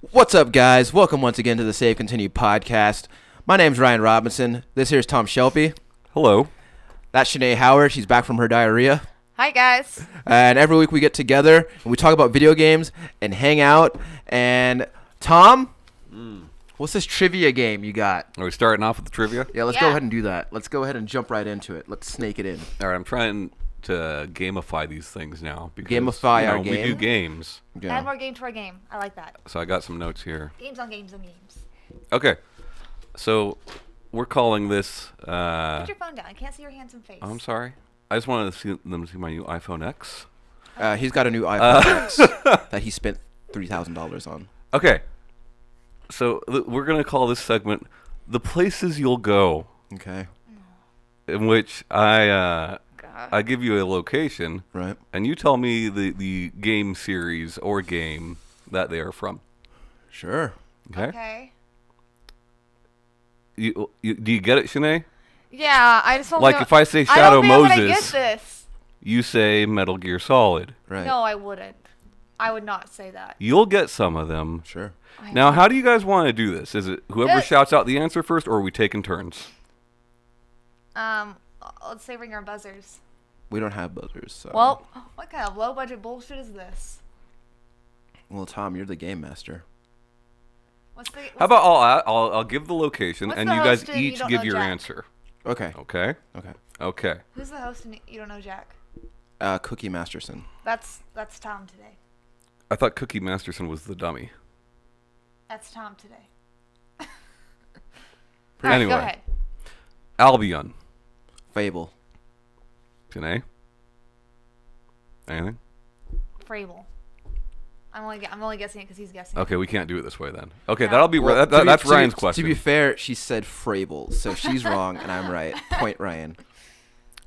What's up, guys? Welcome once again to the Save Continue podcast. My name's Ryan Robinson. This here's Tom Shelby. Hello. That's Shanee Howard. She's back from her diarrhea. Hi, guys. And every week we get together and we talk about video games and hang out. And Tom, what's this trivia game you got? Are we starting off with the trivia? Yeah, let's go ahead and do that. Let's go ahead and jump right into it. Let's snake it in. All right, I'm trying to gamify these things now. Because, Gamify our game? We do games. Yeah. Add more game to our game. I like that. So I got some notes here. Games on games on games. Okay. So we're calling this... Put your phone down. I can't see your handsome face. I'm sorry. I just wanted to see them see my new iPhone X. He's got a new iPhone X that he spent $3,000 on. Okay. So we're going to call this segment The Places You'll Go. Okay. In which I give you a location. Right. And you tell me the game series or game that they are from. Sure. Okay. Do you get it, Shanee? Yeah, I just don't Like know. if I say I Shadow don't know Moses, I get this. you say Metal Gear Solid. Right. No, I wouldn't. I would not say that. You'll get some of them. Sure. Now, how do you guys want to do this? Is it whoever Yeah. shouts out the answer first, or are we taking turns? Let's say ring our buzzers. We don't have buzzers, so. Well, what kind of low budget bullshit is this? Well, Tom, you're the game master. How about I'll give the location, What's and the you guys host and you each don't give know your Jack? answer. Okay. Okay. Okay. Okay. Who's the host and you don't know Jack? Cookie Masterson. That's Tom today. I thought Cookie Masterson was the dummy. That's Tom today. Anyway. Go ahead. Albion. Fable. Janae? Anything? Frable. I'm only guessing it because he's guessing. Okay, we can't do it this way then. Okay, No. that'll be Well, that's to be- Ryan's question. To be fair, she said Frable, so she's wrong and I'm right. Point Ryan.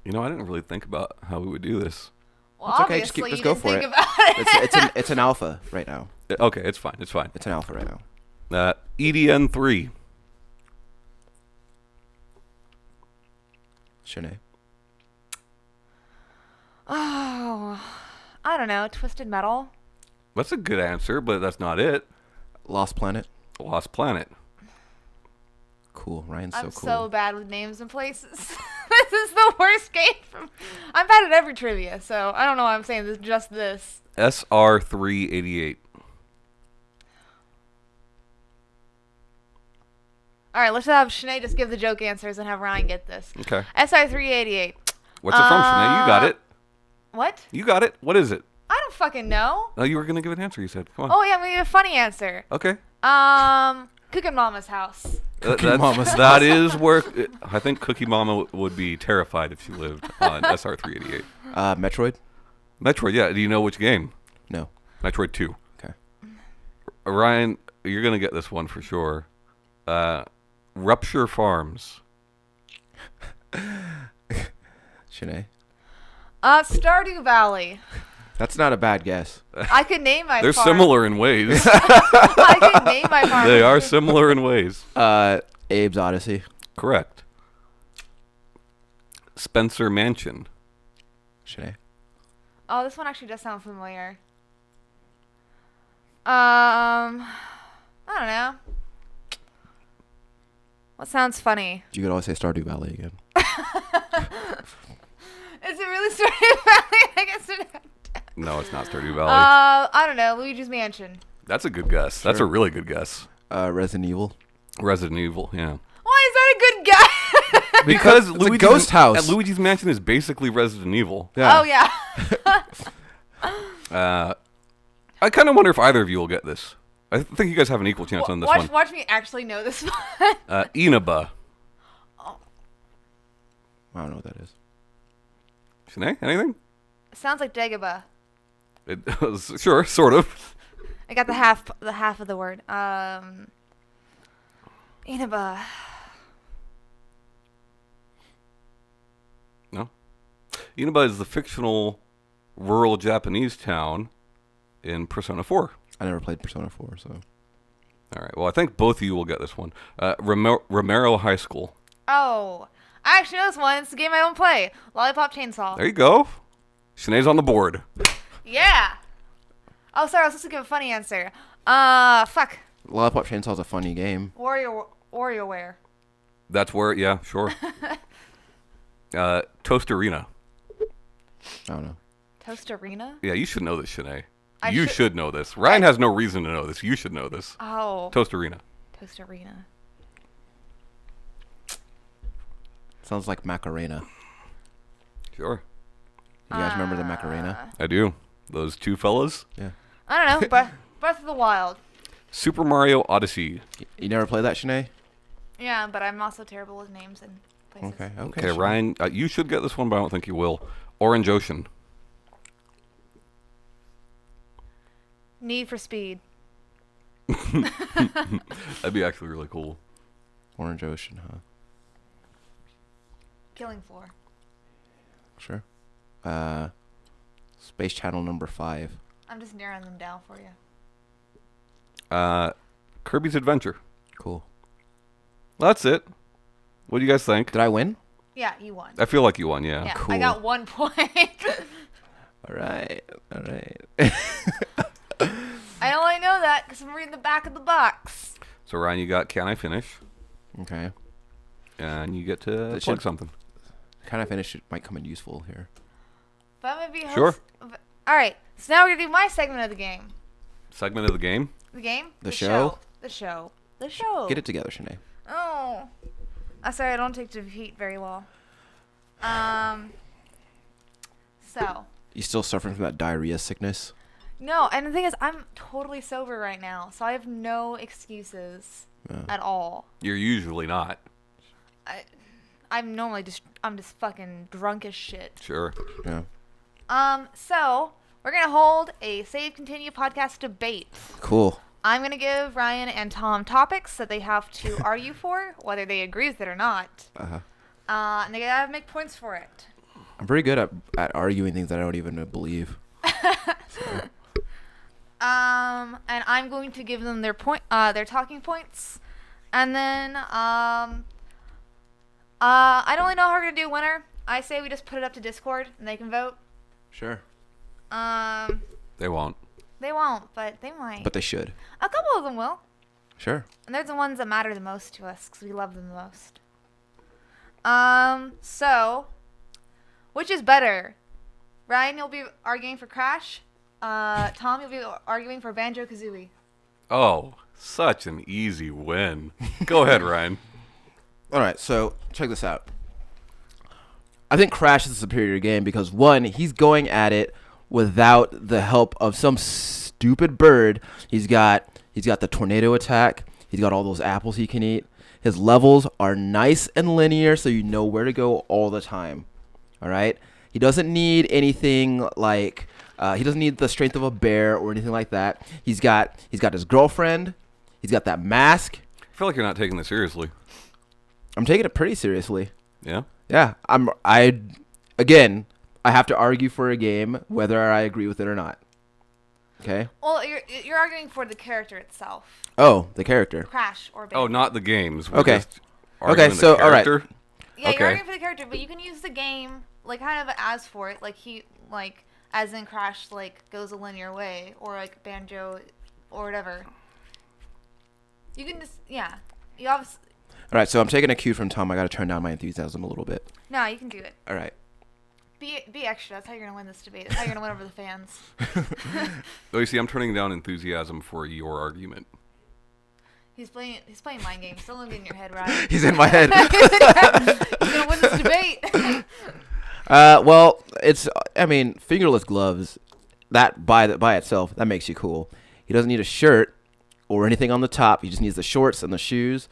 You know, I didn't really think about how we would do this. Well, It's okay, obviously just you go didn't for think it. about it. It's an alpha right now. Okay, it's fine. It's fine. It's an alpha right now. EDN 3. Shanee. Oh, I don't know. Twisted Metal. That's a good answer, but that's not it. Lost Planet. Lost Planet. Cool. Ryan's I'm so cool. so bad with names and places. This is the worst game. I'm bad at every trivia, so I don't know why I'm saying this. Just this. SR388. All right, let's have Shanee just give the joke answers and have Ryan get this. Okay. SI388. What's it from, Shanee? You got it. What? You got it. What is it? I don't fucking know. Oh, you were going to give an answer, you said. Come on. Oh yeah, I'm gonna give a funny answer. Okay. Cooking Mama's house. Mama's that is where I think Cookie Mama would be terrified if she lived on SR388. Metroid? Metroid, yeah. Do you know which game? No. Metroid 2. Okay. Ryan, you're going to get this one for sure. Rupture Farms. Shanee. Stardew Valley. That's not a bad guess. I could name my They're farm. similar in ways. I could name my farm. They are similar in ways. Abe's Odyssey. Correct. Spencer Mansion. Shanee. Oh, this one actually does sound familiar. I don't know. What sounds funny? You could always say Stardew Valley again. Is it really Stardew Valley? I guess it. No, it's not Stardew Valley. I don't know. Luigi's Mansion. That's a good guess. Sure. That's a really good guess. Resident Evil. Resident Evil, yeah. Why is that a good guess? Because it's a ghost house. Luigi's Mansion is basically Resident Evil. Yeah. Oh yeah. I kind of wonder if either of you will get this. I think you guys have an equal chance on this one. Watch me actually know this one. Inaba. Oh, I don't know what that is. Shanee, anything? sounds like Dagobah. Sure, sort of. I got the half of the word. Inaba. No. Inaba is the fictional rural Japanese town in Persona 4. I never played Persona 4, so. All right. Well, I think both of you will get this one. Romero High School. Oh, I actually know this one. It's the game I don't play. Lollipop Chainsaw. There you go. Shanee's on the board. Yeah. Oh, sorry, I was supposed to give a funny answer. Fuck. Lollipop Chainsaw's a funny game. WarioWare. That's where, yeah, sure. Toast Arena. I don't know. Toast Arena? Yeah, you should know this, Shanee. I You should- should know this. Ryan has no reason to know this. You should know this. Oh. Toast Arena. Toast Arena. Sounds like Macarena. Sure. You guys remember the Macarena? I do. Those two fellas. Yeah. I don't know. Breath of the Wild. Super Mario Odyssey. You never played that, Shanee? Yeah, but I'm also terrible with names and places. Okay. Okay, Sure. Ryan, you should get this one, but I don't think you will. Orange Ocean. Need for Speed. That'd be actually really cool. Orange Ocean, huh? Killing Floor. Sure. Space Channel number 5. I'm just narrowing them down for you. Kirby's Adventure. Cool. That's it. What do you guys think? Did I win? Yeah, you won. I feel like you won, yeah. Yeah, cool. I got 1 point. All right. I only know that because I'm reading the back of the box. So, Ryan, you got Can I Finish? Okay. And you get to That plug should- something. Kind of finish it might come in useful here. But I'm going to be Sure. host. All right, so now we're going to do my segment of the game. Segment of the game? The game? The show? The show. The show. Get it together, Shanee. Oh. I'm sorry, I don't take defeat very well. So. You still suffering from that diarrhea sickness? No, and the thing is, I'm totally sober right now, so I have no excuses Yeah. at all. You're usually not. I'm normally I'm just fucking drunk as shit. Sure. Yeah. So we're gonna hold a Save Continue podcast debate. Cool. I'm gonna give Ryan and Tom topics that they have to argue for, whether they agree with it or not. Uh-huh. And they gotta make points for it. I'm pretty good at arguing things that I don't even believe. And I'm going to give them their talking points, and then I don't really know how we're gonna do winner. I say we just put it up to Discord and they can vote. Sure. They won't. They won't, but they might. But they should. A couple of them will, Sure. and they're the ones that matter the most to us because we love them the most. So, which is better? Ryan, you'll be arguing for Crash. Tom, you'll be arguing for Banjo Kazooie. Oh, such an easy win. Go ahead, Ryan. All right, so check this out. I think Crash is a superior game because, one, he's going at it without the help of some stupid bird. He's got the tornado attack. He's got all those apples he can eat. His levels are nice and linear, so you know where to go all the time. All right? He doesn't need anything like he doesn't need the strength of a bear or anything like that. He's got his girlfriend. He's got that mask. I feel like you're not taking this seriously. I'm taking it pretty seriously. Yeah? Yeah, I have to argue for a game whether I agree with it or not. Okay? Well, you're arguing for the character itself, Oh, the character. Crash or Banjo. Oh, not the games. We're Okay. just arguing the so, all right. character. Yeah, Okay. you're arguing for the character, but you can use the game like kind of as for it, like as in Crash goes a linear way, or like Banjo, or whatever. You can just You obviously All right, so I'm taking a cue from Tom. I got to turn down my enthusiasm a little bit. no, you can do it. All right. Be extra. That's how you're gonna win this debate. That's how you're gonna win over the fans. Oh, you see, I'm turning down enthusiasm for your argument. He's playing mind games. Don't let it in your head, Ryan. He's in my head. He's gonna win this debate. Well, fingerless gloves, that by itself, that makes you cool. He doesn't need a shirt or anything on the top. He just needs the shorts and the shoes.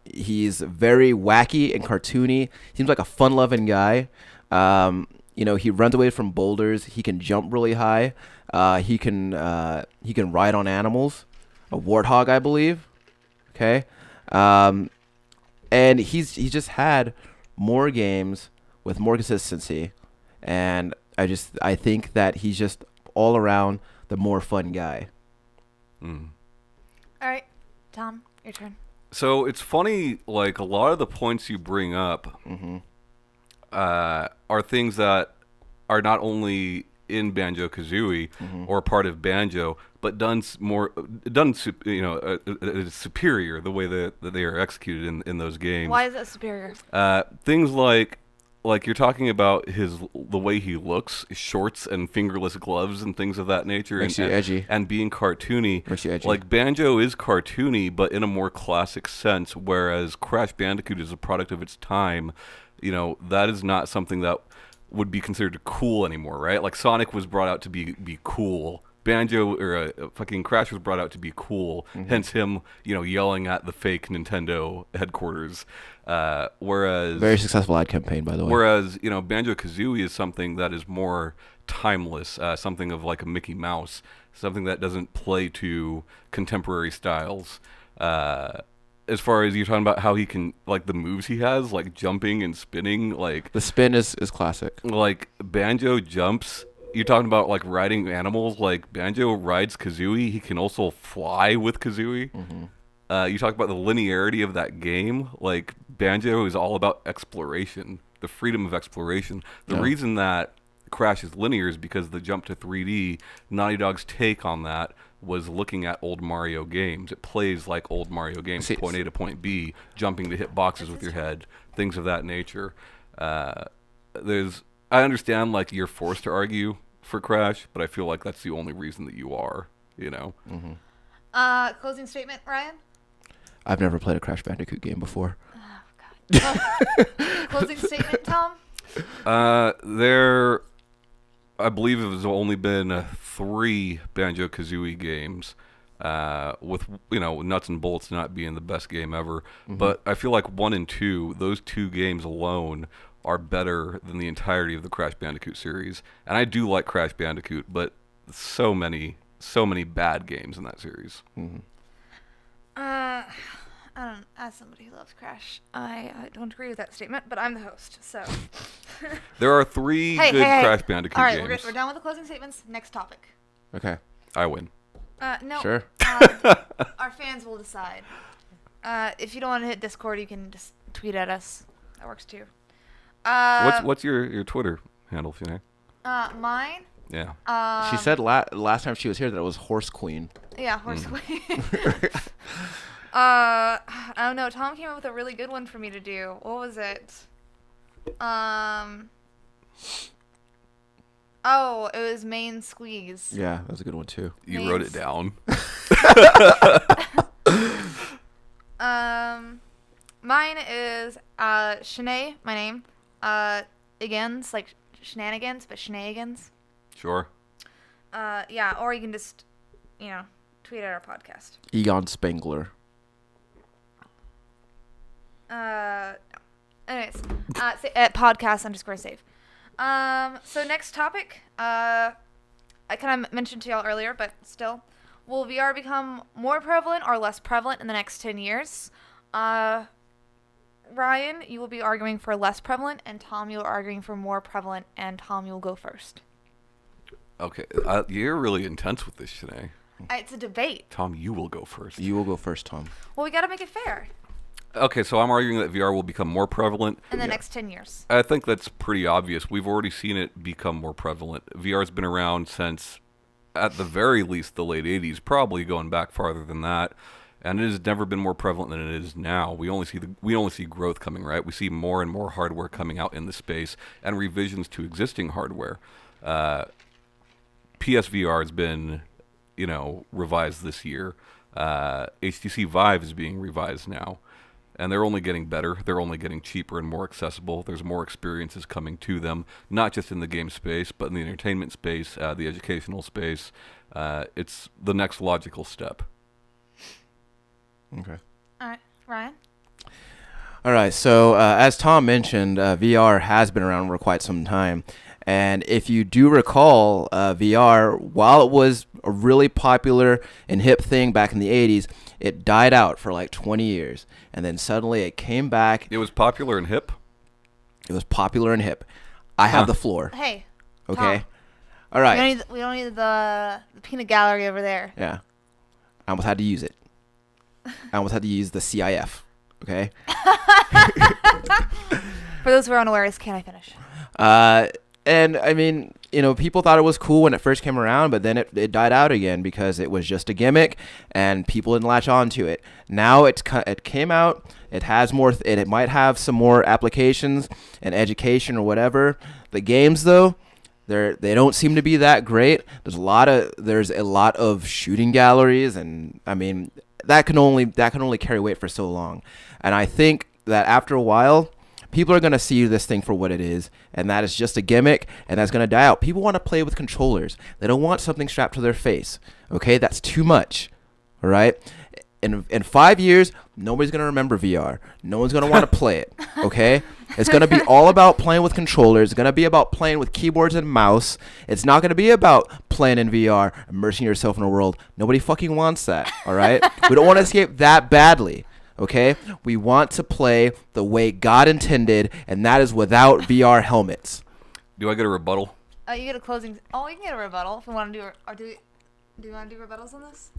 He's very wacky and cartoony. Seems like a fun-loving guy. He runs away from boulders. He can jump really high. He can ride on animals. A warthog, I believe. Okay. And he's just had more games with more consistency, and I think that he's just all around the more fun guy. Mm. All right, Tom, your turn. So it's funny, like a lot of the points you bring up Mm-hmm. are things that are not only in Banjo-Kazooie or part of Banjo, but superior the way that they are executed in those games. Why is that superior? Things like you're talking about the way he looks, shorts and fingerless gloves and things of that nature, Makes you edgy. and being cartoony. Makes you edgy. Like Banjo is cartoony, but in a more classic sense, whereas Crash Bandicoot is a product of its time. That is not something that would be considered cool anymore, right? Like Sonic was brought out to be cool. Banjo or fucking Crash was brought out to be cool. Hence him, yelling at the fake Nintendo headquarters. Whereas Very successful ad campaign, by the way. Whereas Banjo-Kazooie is something that is more timeless, something of like a Mickey Mouse, something that doesn't play to contemporary styles. As far as you're talking about how he can, like the moves he has, like jumping and spinning, like the spin is classic. like Banjo jumps. You're talking about like riding animals, like Banjo rides Kazooie. He can also fly with Kazooie. You talk about the linearity of that game. Like Banjo is all about exploration, the freedom of exploration. The reason that Crash is linear is because the jump to 3D, Naughty Dog's take on that was looking at old Mario games. It plays like old Mario games, point A to point B, jumping to hit boxes with your head, things of that nature. I understand like you're forced to argue for Crash, but I feel like that's the only reason that you are, Closing statement, Ryan? I've never played a Crash Bandicoot game before. Oh, God. Closing statement, Tom? I believe it has only been 3 Banjo-Kazooie games, with nuts and bolts not being the best game ever. But I feel like 1 and 2, those 2 games alone are better than the entirety of the Crash Bandicoot series. And I do like Crash Bandicoot, but so many bad games in that series. As somebody who loves Crash, I don't agree with that statement, but I'm the host, so. There are 3 good Crash Bandicoot All right, games. we're done with the closing statements. Next topic. Okay. I win. No. Sure. Our fans will decide. If you don't want to hit Discord, you can just tweet at us. That works too. What's your Twitter handle, Shanee? Mine? Yeah. She said last time she was here that it was Horse Queen. Yeah, Horse Queen. I don't know. Tom came up with a really good one for me to do. What was it? Oh, it was Main Squeeze. Yeah, that was a good one too. You wrote it down. Mine is Shanee, my name. Agains, like shenanigans, but shenanigans. Sure. Yeah, or you can just, tweet at our podcast. Egon Spangler. Anyways, at podcast_save. So next topic, I kind of mentioned to y'all earlier, but still, will VR become more prevalent or less prevalent in the next 10 years? Ryan, you will be arguing for less prevalent, and Tom, you are arguing for more prevalent, and Tom, you'll go first. Okay, you're really intense with this, Shanee. It's a debate. Tom, you will go first. You will go first, Tom. Well, we got to make it fair. Okay, so I'm arguing that VR will become more prevalent In the next 10 years. I think that's pretty obvious. We've already seen it become more prevalent. VR's been around since, at the very least, the late 80s, probably going back farther than that. And it has never been more prevalent than it is now. We only see growth coming, right? We see more and more hardware coming out in the space and revisions to existing hardware. PSVR has been, revised this year. HTC Vive is being revised now. And they're only getting better. They're only getting cheaper and more accessible. There's more experiences coming to them, not just in the game space, but in the entertainment space, the educational space. It's the next logical step. Okay. All right, Ryan? All right. So as Tom mentioned, VR has been around for quite some time. And if you do recall, VR, while it was a really popular and hip thing back in the 80s, it died out for like 20 years. And then suddenly it came back. It was popular and hip? It was popular and hip. I have the floor. Hey. Okay? Tom, all right. We don't need the peanut gallery over there. Yeah. I almost had to use it. I almost had to use the CIF. Okay? For those who are unaware, can I finish? And I mean, people thought it was cool when it first came around, but then it died out again because it was just a gimmick and people didn't latch on to it. Now it came out. It has more. It might have some more applications and education or whatever. The games though, they don't seem to be that great. There's a lot of shooting galleries, and I mean that can only carry weight for so long. And I think that after a while, people are going to see this thing for what it is, and that is just a gimmick, and that's going to die out. People want to play with controllers. They don't want something strapped to their face. Okay, that's too much. All right? In 5 years, nobody's going to remember VR. No one's going to want to play it. Okay? It's going to be all about playing with controllers. It's going to be about playing with keyboards and mouse. It's not going to be about playing in VR, immersing yourself in a world. Nobody fucking wants that. All right? We don't want to escape that badly. Okay, we want to play the way God intended, and that is without VR helmets. Do I get a rebuttal? You get a closing. Oh, you can get a rebuttal if we want to do. Or do you want to do rebuttals on this?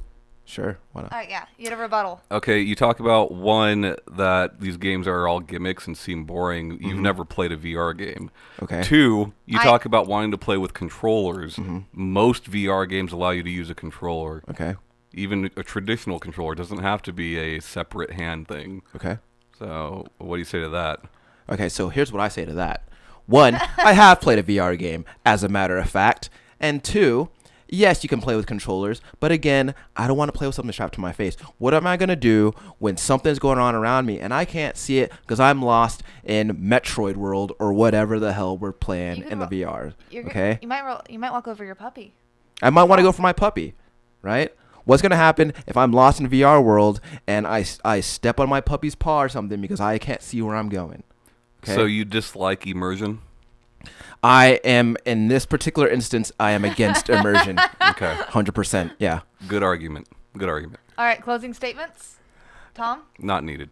Sure, why not? All right, yeah, you get a rebuttal. Okay, you talk about one, that these games are all gimmicks and seem boring. You've never played a VR game. Okay. 2, you talk about wanting to play with controllers. Most VR games allow you to use a controller. Okay. Even a traditional controller doesn't have to be a separate hand thing. Okay. So what do you say to that? Okay, so here's what I say to that. 1, I have played a VR game, as a matter of fact. And 2, yes, you can play with controllers, but again, I don't want to play with something strapped to my face. What am I going to do when something's going on around me and I can't see it because I'm lost in Metroid World or whatever the hell we're playing in the VR? Okay? You might walk over your puppy. I might want to go for my puppy, right? What's going to happen if I'm lost in VR world and I step on my puppy's paw or something because I can't see where I'm going? Okay? So you dislike immersion? I am, in this particular instance, I am against immersion. Okay. 100%, yeah. Good argument. Good argument. All right, closing statements. Tom? Not needed.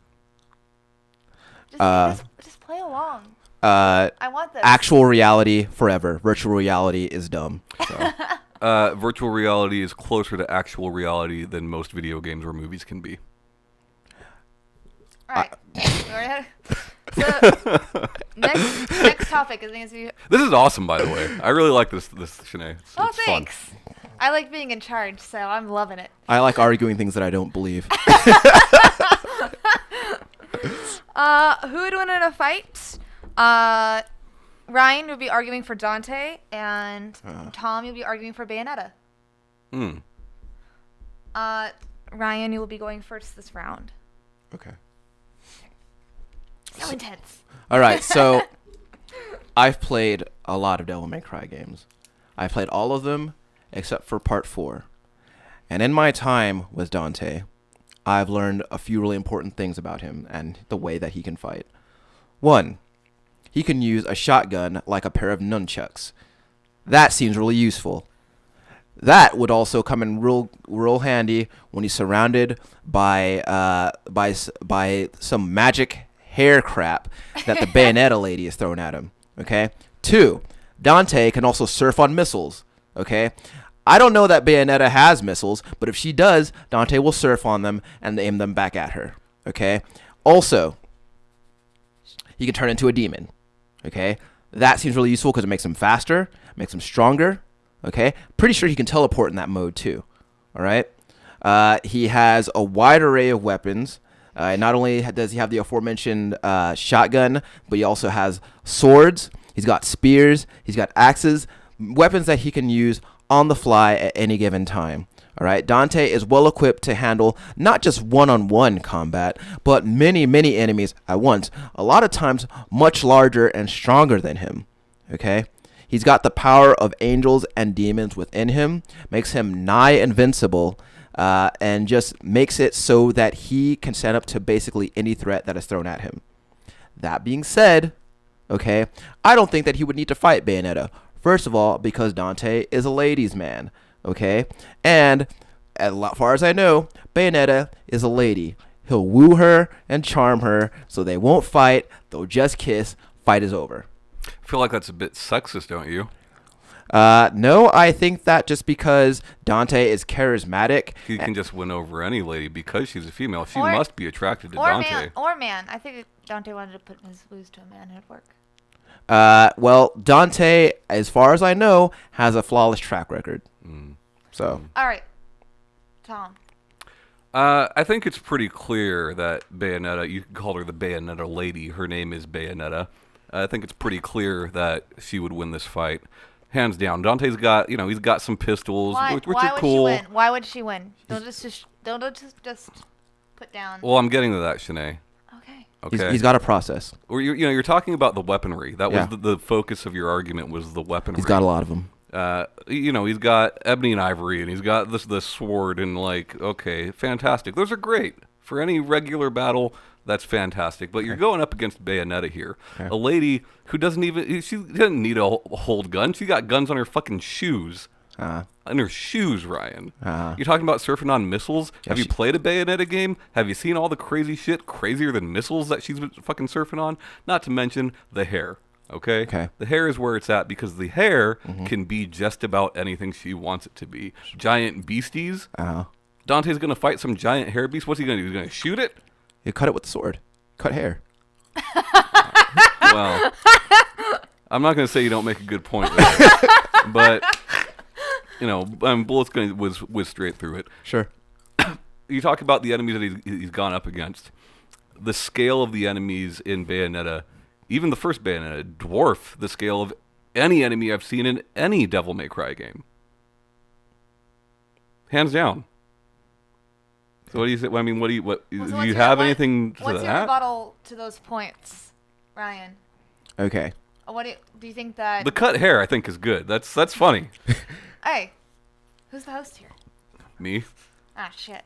Just play along. I want this. Actual reality forever. Virtual reality is dumb. So. Virtual reality is closer to actual reality than most video games or movies can be. All right. So next topic is going to be. This is awesome, by the way. I really like this Shanee. It's Thanks. Fun. I like being in charge, so I'm loving it. I like arguing things that I don't believe. Who would win in a fight? Ryan would be arguing for Dante, and Tom, you'll be arguing for Bayonetta. Ryan, you will be going first this round. Okay. So intense. All right, so I've played a lot of Devil May Cry games. I've played all of them except for Part 4. And in my time with Dante, I've learned a few really important things about him and the way that he can fight. 1, he can use a shotgun like a pair of nunchucks. That seems really useful. That would also come in real handy when he's surrounded by some magic hair crap that the Bayonetta lady is throwing at him. Okay. 2, Dante can also surf on missiles. Okay. I don't know that Bayonetta has missiles, but if she does, Dante will surf on them and aim them back at her. Okay. Also, he can turn into a demon. Okay. That seems really useful because it makes him faster, makes him stronger. Okay. Pretty sure he can teleport in that mode too. All right. He has a wide array of weapons. Not only does he have the aforementioned shotgun, but he also has swords. He's got spears. He's got axes, weapons that he can use on the fly at any given time. All right, Dante is well equipped to handle not just one-on-one combat, but many, many enemies at once. A lot of times much larger and stronger than him. Okay, he's got the power of angels and demons within him, makes him nigh invincible, and just makes it so that he can stand up to basically any threat that is thrown at him. That being said, okay, I don't think that he would need to fight Bayonetta. First of all, because Dante is a ladies' man, okay? And as far as I know, Bayonetta is a lady. He'll woo her and charm her, so they won't fight. They'll just kiss. Fight is over. I feel like that's a bit sexist, don't you? No, I think that just because Dante is charismatic. He can just win over any lady because she's a female. She must be attracted to Dante. Man. I think Dante wanted to put his woos to a man. It'd work. Well, Dante, as far as I know, has a flawless track record. So All right, Tom. I think it's pretty clear that Bayonetta, you can call her the Bayonetta lady. Her name is Bayonetta. I think it's pretty clear that she would win this fight. Hands down. Dante's got, he's got some pistols, which Why are would cool. she win? Why would she win? Don't just put down. Well, I'm getting to that, Shanee. Okay. Okay. he's got a process. Or you're talking about the weaponry. That Yeah. was the focus of your argument was the weaponry. He's got a lot of them. He's got ebony and ivory, and he's got this sword, and okay, fantastic. Those are great for any regular battle. That's fantastic. But you're going up against Bayonetta here, a lady who doesn't need a hold gun. She got guns on her fucking shoes. On her shoes, Ryan. You're talking about surfing on missiles? Have you played a Bayonetta game? Have you seen all the crazy shit, crazier than missiles that she's fucking surfing on? Not to mention the hair. Okay. The hair is where it's at because the hair can be just about anything she wants it to be. Giant beasties. Dante's gonna fight some giant hair beast. What's he gonna do? He's gonna shoot it? You cut it with the sword. Cut hair. Well, I'm not gonna say you don't make a good point there, but bullets gonna whiz straight through it. Sure. You talk about the enemies that he's gone up against. The scale of the enemies in Bayonetta, even the first Bayonetta, dwarf the scale of any enemy I've seen in any Devil May Cry game. Hands down. So what do you say? I mean, do you have anything to What's that? your rebuttal to those points, Ryan? Okay. What do you think that? The cut hair, I think, is good. That's funny. Hey, who's the host here? Me. Ah, shit.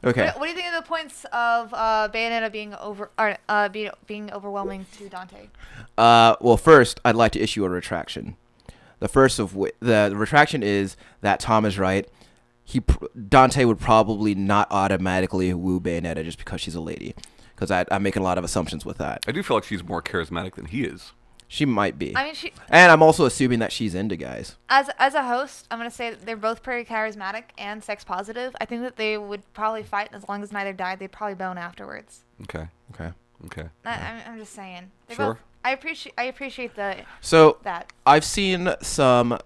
Okay. What do you think of the points of Bayonetta being overwhelming to Dante? Well, first, I'd like to issue a retraction. The first of the retraction is that Tom is right. Dante would probably not automatically woo Bayonetta just because she's a lady, because I'm making a lot of assumptions with that. I do feel like she's more charismatic than he is. She might be. I mean, and I'm also assuming that she's into guys. As a host, I'm gonna say that they're both pretty charismatic and sex positive. I think that they would probably fight as long as neither died. They'd probably bone afterwards. Okay. I'm just saying. Sure. I appreciate that. I've seen some.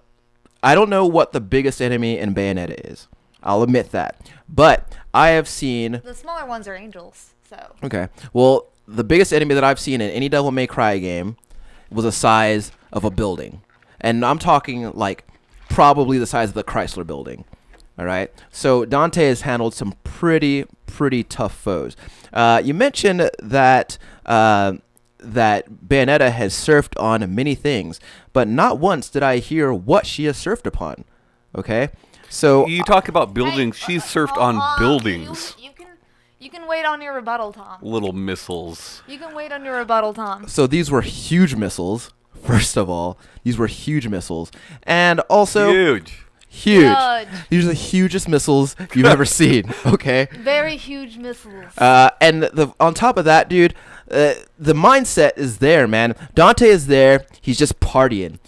I don't know what the biggest enemy in Bayonetta is. I'll admit that. But I have seen... The smaller ones are angels, so... Okay. Well, the biggest enemy that I've seen in any Devil May Cry game was the size of a building. And I'm talking, probably the size of the Chrysler building. All right? So Dante has handled some pretty tough foes. You mentioned that... that Bayonetta has surfed on many things, but not once did I hear what she has surfed upon. Okay, so you talk about buildings. She's surfed on buildings. You can wait on your rebuttal, Tom. Little missiles. You can wait on your rebuttal, Tom. So these were huge missiles. First of all, these were huge missiles, and also huge. These are the hugest missiles you've ever seen. Okay. Very huge missiles. And on top of that, dude, the mindset is there, man. Dante is there. He's just partying.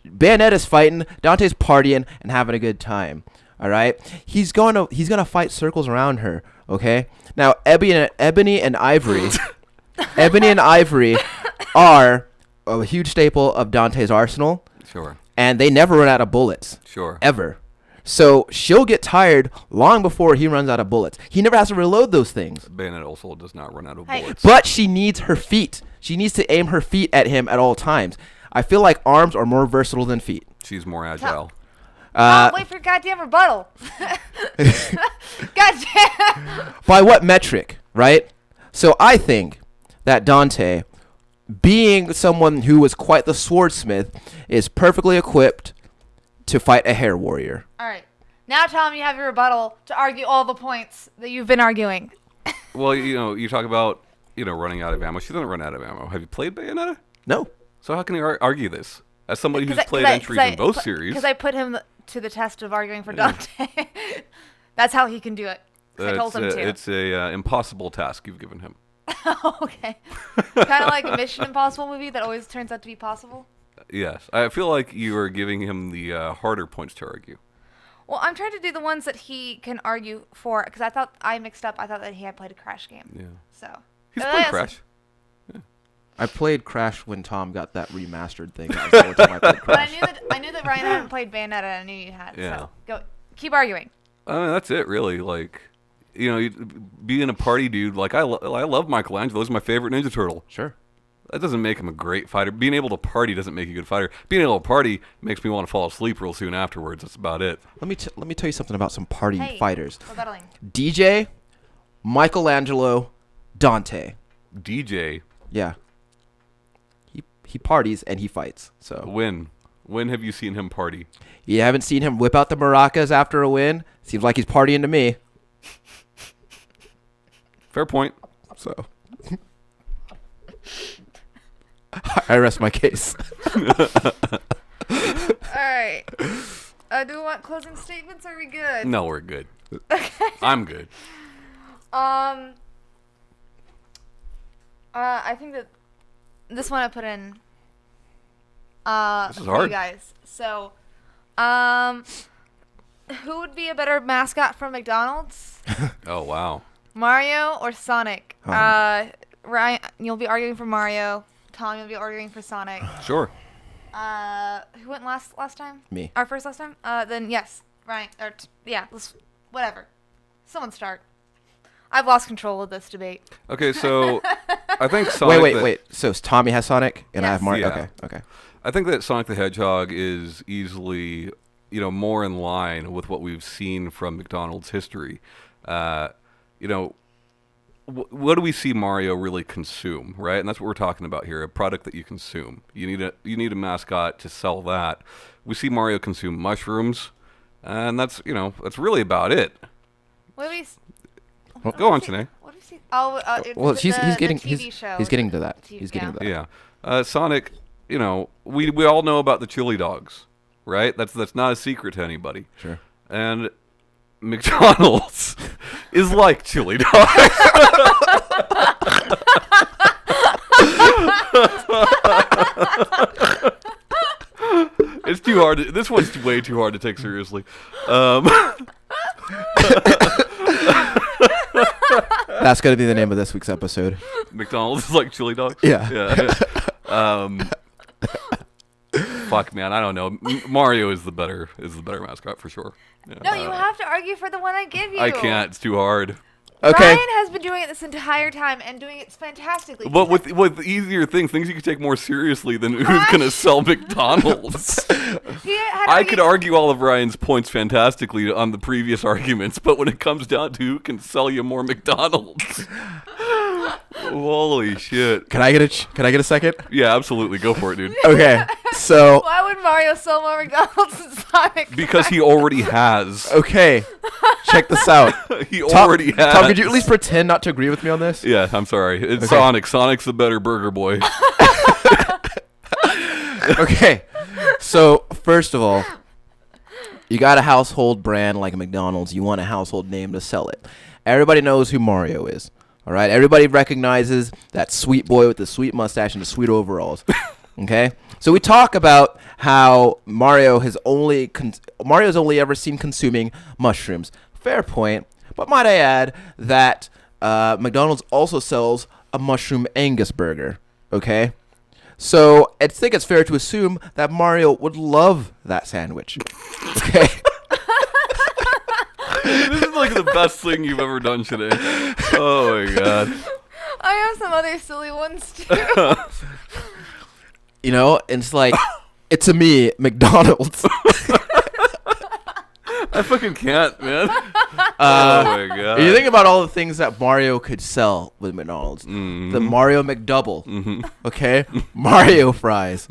Bayonetta's fighting. Dante's partying and having a good time. All right. He's gonna fight circles around her. Okay. Now, Ebony and Ivory, Ebony and Ivory are a huge staple of Dante's arsenal. Sure. And they never run out of bullets. Sure. Ever. So she'll get tired long before he runs out of bullets. He never has to reload those things. Bayonetta also does not run out of bullets. But she needs her feet. She needs to aim her feet at him at all times. I feel like arms are more versatile than feet. She's more agile. Wait for your goddamn rebuttal. Goddamn. By what metric, right? So I think that Dante, being someone who was quite the swordsmith, is perfectly equipped to fight a hair warrior. All right. Now, Tom, you have your rebuttal to argue all the points that you've been arguing. Well, you talk about, running out of ammo. She doesn't run out of ammo. Have you played Bayonetta? No. So how can you argue this? As somebody who's played entries in both series. Because I put him to the test of arguing for Dante. That's how he can do it. I told him to. It's a impossible task you've given him. Okay. Kind of like a Mission Impossible movie that always turns out to be possible. Yes. I feel like you are giving him the harder points to argue. Well, I'm trying to do the ones that he can argue for, because I thought that he had played a Crash game. Yeah. So. He's played Crash. Yeah. I played Crash when Tom got that remastered thing. That was the only time I played But I Crash. knew that Ryan hadn't played Bayonetta, and I knew you had. Yeah. So go, keep arguing. I mean, that's it, really. Like, being a party dude, like, I love Michelangelo. He's my favorite Ninja Turtle. Sure. That doesn't make him a great fighter. Being able to party doesn't make you a good fighter. Being able to party makes me want to fall asleep real soon afterwards. That's about it. Let me tell you something about some party Hey, fighters. we're battling. DJ, Michelangelo, Dante. DJ, Yeah. He parties and he fights. So when have you seen him party? you haven't seen him whip out the maracas after a win? Seems like he's partying to me. Fair point. So I rest my case. All right. Do we want closing statements? Or are we good? No, we're good. I'm good. I think that this one I put in. This is for hard. you guys. So, who would be a better mascot for McDonald's? Oh, wow. Mario or Sonic? Oh. Ryan, you'll be arguing for Mario. Tom, you'll be arguing for Sonic. Sure. Who went last time? Me. Our first last time? Then yes, Ryan. Let's whatever. Someone start. I've lost control of this debate. Okay, so I think Sonic... Wait. So Tommy has Sonic and I have Yes. Mario? Yeah. Okay. I think that Sonic the Hedgehog is easily, more in line with what we've seen from McDonald's history. What do we see Mario really consume, right? And that's what we're talking about here, a product that you consume. You need a mascot to sell that. We see Mario consume mushrooms, and that's really about it. What do we? Go on, Shanee. What do we see? Oh, Well, the he's getting TV show. he's getting to that. TV He's getting to that. Yeah. Sonic, we all know about the chili dogs, right? That's not a secret to anybody. Sure. And McDonald's is like chili dogs. It's too hard. This one's way too hard to take seriously. That's gonna be the name of this week's episode. McDonald's is like chili dogs. Yeah. Fuck, man, I don't know. Mario is the better mascot for sure. Yeah. No, you have to argue for the one I give you. I can't. It's too hard. Okay. Ryan has been doing it this entire time and doing it fantastically. But with easier things you can take more seriously than who's gonna sell McDonald's. I could argue all of Ryan's points fantastically on the previous arguments, but when it comes down to who can sell you more McDonald's, holy shit! Can I get a second? Yeah, absolutely, go for it, dude. Okay. So Why would Mario sell more McDonald's than Sonic? Because he already has. okay, check this out. He already has. Tom, could you at least pretend not to agree with me on this? Yeah, I'm sorry. It's Okay. Sonic. Sonic's the better burger boy. Okay. So first of all, you got a household brand like McDonald's. You want a household name to sell it. Everybody knows who Mario is. All right. Everybody recognizes that sweet boy with the sweet mustache and the sweet overalls. Okay. So we talk about how Mario's only ever seen consuming mushrooms. Fair point. But might I add that McDonald's also sells a mushroom Angus burger. Okay. So I think it's fair to assume that Mario would love that sandwich. Okay. This is like the best thing you've ever done today. Oh my god. I have some other silly ones too. It's like, it's to me, McDonald's. I fucking can't, man. Oh my god. You think about all the things that Mario could sell with McDonald's. Mm-hmm. The Mario McDouble. Okay? Mario fries.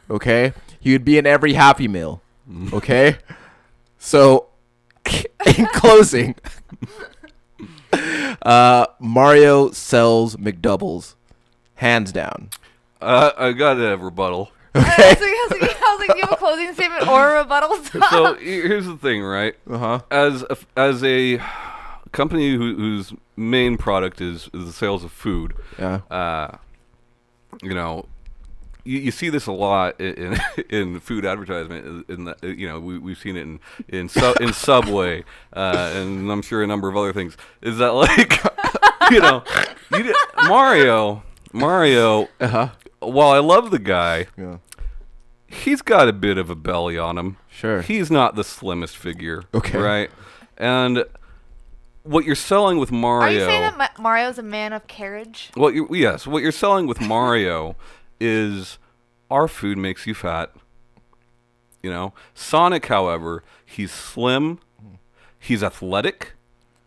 Okay? He would be in every Happy Meal. Okay? So, in closing, Mario sells McDoubles. Hands down. I got a rebuttal. I was like, do you have a closing statement or a rebuttal? So here's the thing, right? Uh-huh. As a company whose main product is the sales of food, Yeah. you see this a lot in food advertisement. We've seen it in Subway, and I'm sure a number of other things. Is that like, Mario while I love the guy, Yeah. he's got a bit of a belly on him. Sure. He's not the slimmest figure. Okay. Right? And what you're selling with Mario... Are you saying that Mario's a man of carriage? What you're selling with Mario is our food makes you fat. You know? Sonic, however, he's slim. He's athletic.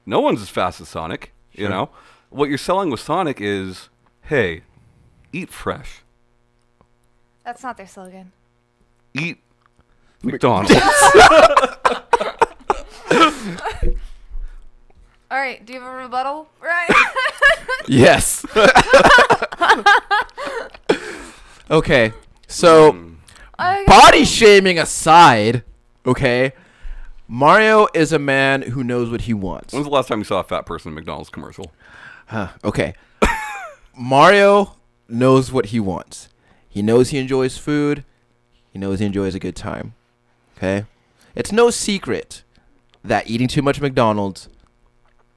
No one's as fast as Sonic. You know? What you're selling with Sonic is, hey, eat fresh. That's not their slogan. Eat McDonald's. All right, do you have a rebuttal, Ryan? Yes. Okay. So, body shaming aside, okay, Mario is a man who knows what he wants. When's the last time you saw a fat person in a McDonald's commercial? Okay. Mario knows what he wants. He knows he enjoys food. He knows he enjoys a good time. Okay? It's no secret that eating too much McDonald's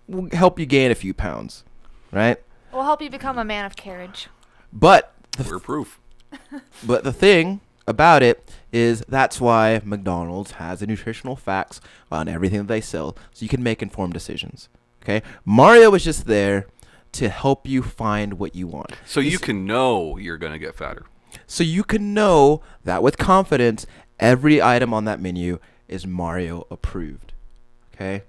will help you gain a few pounds, right? Will help you become a man of carriage. But We're proof. But the thing about it is that's why McDonald's has the nutritional facts on everything that they sell, so you can make informed decisions. Okay? Mario is just there to help you find what you want. So you can know you're going to get fatter. So you can know that with confidence, every item on that menu is Mario approved. Okay?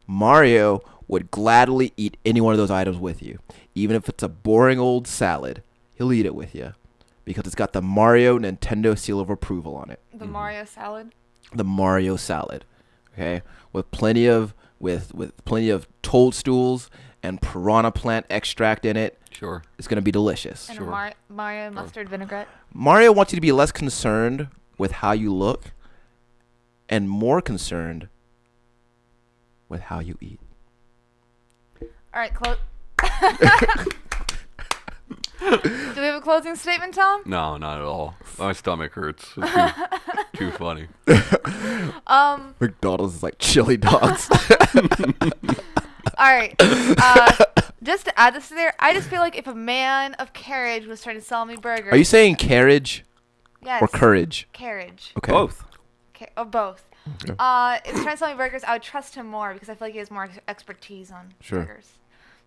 Mario would gladly eat any one of those items with you. Even if it's a boring old salad, he'll eat it with you. Because it's got the Mario Nintendo seal of approval on it. The Mario salad. The Mario salad. Okay? With plenty of plenty of toadstools and piranha plant extract in it. Sure. It's going to be delicious. And a Mario mustard vinaigrette. Mario wants you to be less concerned with how you look and more concerned with how you eat. All right, do we have a closing statement, Tom? No, not at all. My stomach hurts. It's too funny. McDonald's is like chili dogs. All right. Just to add this to there, I just feel like if a man of carriage was trying to sell me burgers. Are you saying carriage yes, or courage? Carriage. Okay. Both. Or both. Okay. If he's trying to sell me burgers, I would trust him more because I feel like he has more expertise on Sure. burgers.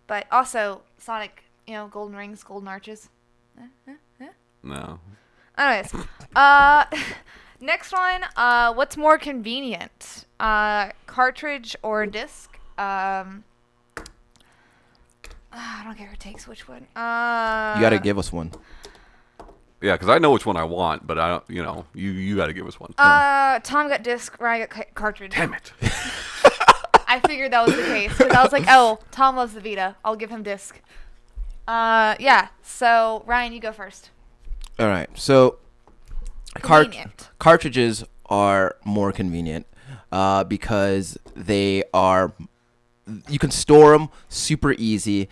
But also, Sonic, golden rings, golden arches. No. Anyways, next one. What's more convenient, cartridge or disc? I don't care who takes which one. You got to give us one. Yeah, because I know which one I want, but I don't. You got to give us one. Tom got disc, Ryan got cartridge. Damn it. I figured that was the case because I was like, oh, Tom loves the Vita. I'll give him disc. Yeah. So Ryan, you go first. All right. So Convenient. cartridges are more convenient because they are. You can store them super easy.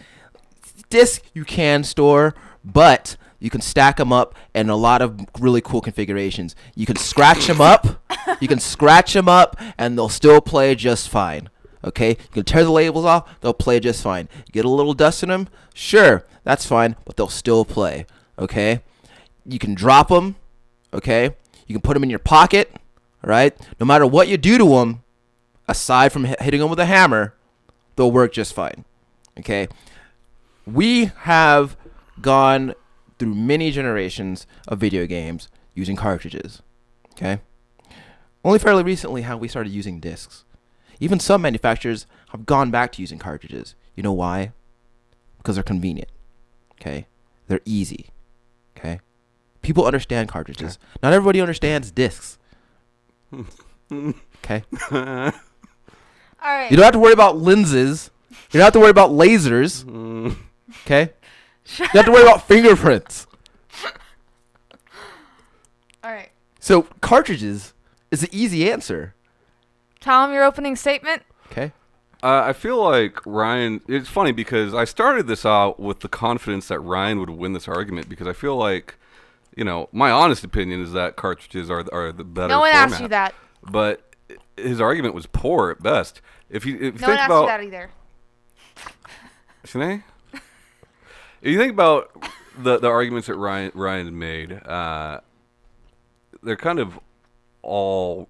Disc you can store, but you can stack them up in a lot of really cool configurations. You can scratch them up. You can scratch them up, and they'll still play just fine. Okay? You can tear the labels off. They'll play just fine. You get a little dust in them. Sure, that's fine, but they'll still play. Okay? You can drop them. Okay? You can put them in your pocket. All right? No matter what you do to them, aside from hitting them with a hammer, they'll work just fine. Okay? We have gone through many generations of video games using cartridges. Okay? Only fairly recently have we started using discs. Even some manufacturers have gone back to using cartridges. You know why? Because they're convenient. Okay? They're easy. Okay? People understand cartridges. Not everybody understands discs. Okay? All right. You don't have to worry about lenses. You don't have to worry about lasers. Okay? You have to worry about fingerprints. All right. So cartridges is the easy answer. Tom, your opening statement. Okay? I feel like Ryan. It's funny because I started this out with the confidence that Ryan would win this argument because I feel like, my honest opinion is that cartridges are the better. No one format. asked you that. But his argument was poor at best. If you No one think asked you about that either. Shanee? If you think about the arguments that Ryan made, they're kind of all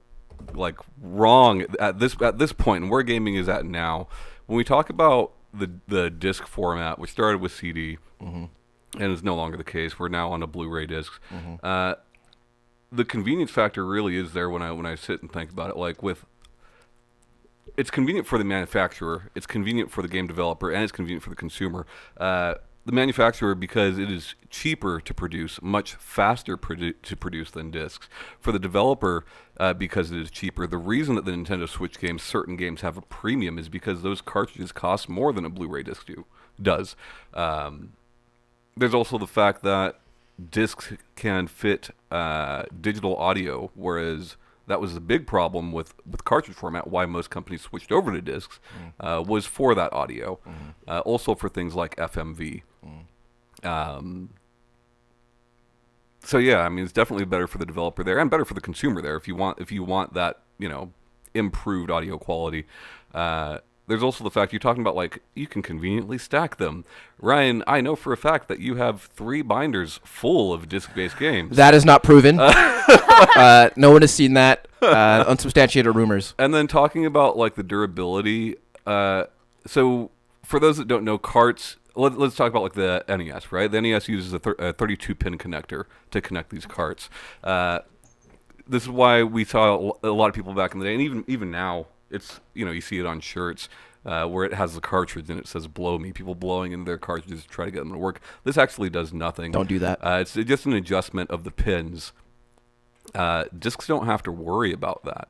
like wrong at this point, and where gaming is at now. When we talk about the disc format, which started with CD, and is no longer the case. We're now on a Blu-ray disc. The convenience factor really is there when I sit and think about it. Like it's convenient for the manufacturer, it's convenient for the game developer, and it's convenient for the consumer. The manufacturer, because it is cheaper to produce, much faster to produce than discs. For the developer, because it is cheaper. The reason that the Nintendo Switch games, certain games, have a premium is because those cartridges cost more than a Blu-ray disc does. There's also the fact that discs can fit digital audio, whereas that was the big problem with cartridge format. Why most companies switched over to discs was for that audio. Also for things like FMV. So yeah, I mean, it's definitely better for the developer there and better for the consumer there if you want that, improved audio quality. There's also the fact you're talking about, like, you can conveniently stack them. Ryan, I know for a fact that you have 3 binders full of disc-based games. That is not proven. No one has seen that. Unsubstantiated rumors. And then talking about, like, the durability. So for those that don't know, carts, let's talk about, like, the NES, right? The NES uses a 32-pin connector to connect these carts. This is why we saw a lot of people back in the day, and even now, it's, you see it on shirts where it has the cartridge and it says "blow me." People blowing into their cartridges to try to get them to work. This actually does nothing. Don't do that. It's just an adjustment of the pins. Discs don't have to worry about that.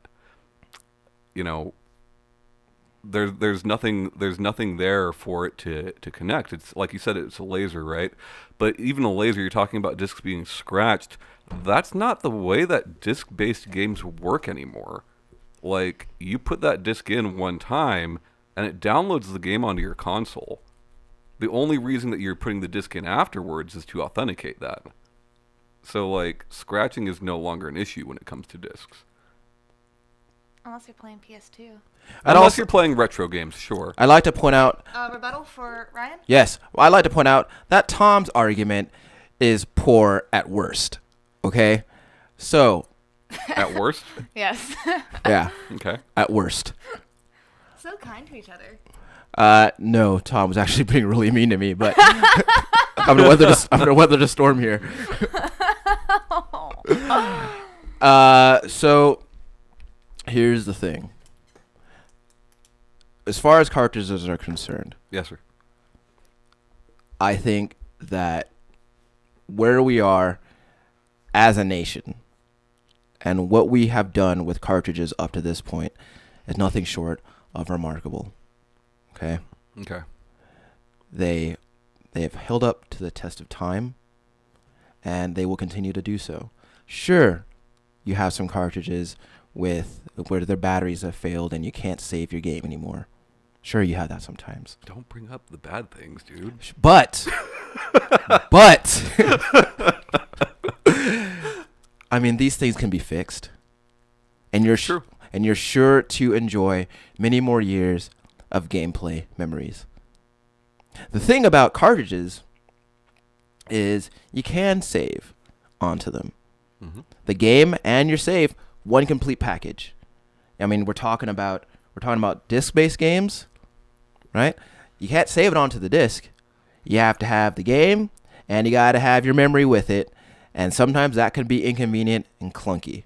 There's nothing there for it to connect. It's like you said, it's a laser, right? But even a laser, you're talking about discs being scratched. That's not the way that disc-based games work anymore. Like, you put that disc in one time, and it downloads the game onto your console. The only reason that you're putting the disc in afterwards is to authenticate that. So, like, scratching is no longer an issue when it comes to discs. Unless you're playing PS2. Unless you're playing retro games, sure. I'd like to point out... rebuttal for Ryan? Yes. Well, I'd like to point out that Tom's argument is poor at worst. Okay? So... At worst? Yes. Yeah. Okay. At worst. So kind to each other. No, Tom was actually being really mean to me, but I'm gonna weather the storm here. So here's the thing. As far as cartridges are concerned, yes, sir. I think that where we are as a nation and what we have done with cartridges up to this point is nothing short of remarkable. Okay? Okay. They have held up to the test of time, and they will continue to do so. Sure, you have some cartridges where their batteries have failed and you can't save your game anymore. Sure, you have that sometimes. Don't bring up the bad things, dude. But I mean, these things can be fixed, and you're sure to enjoy many more years of gameplay memories. The thing about cartridges is you can save onto them. Mm-hmm. The game and your save, one complete package. I mean, we're talking about disc-based games, right? You can't save it onto the disc. You have to have the game, and you got to have your memory with it. And sometimes that can be inconvenient and clunky.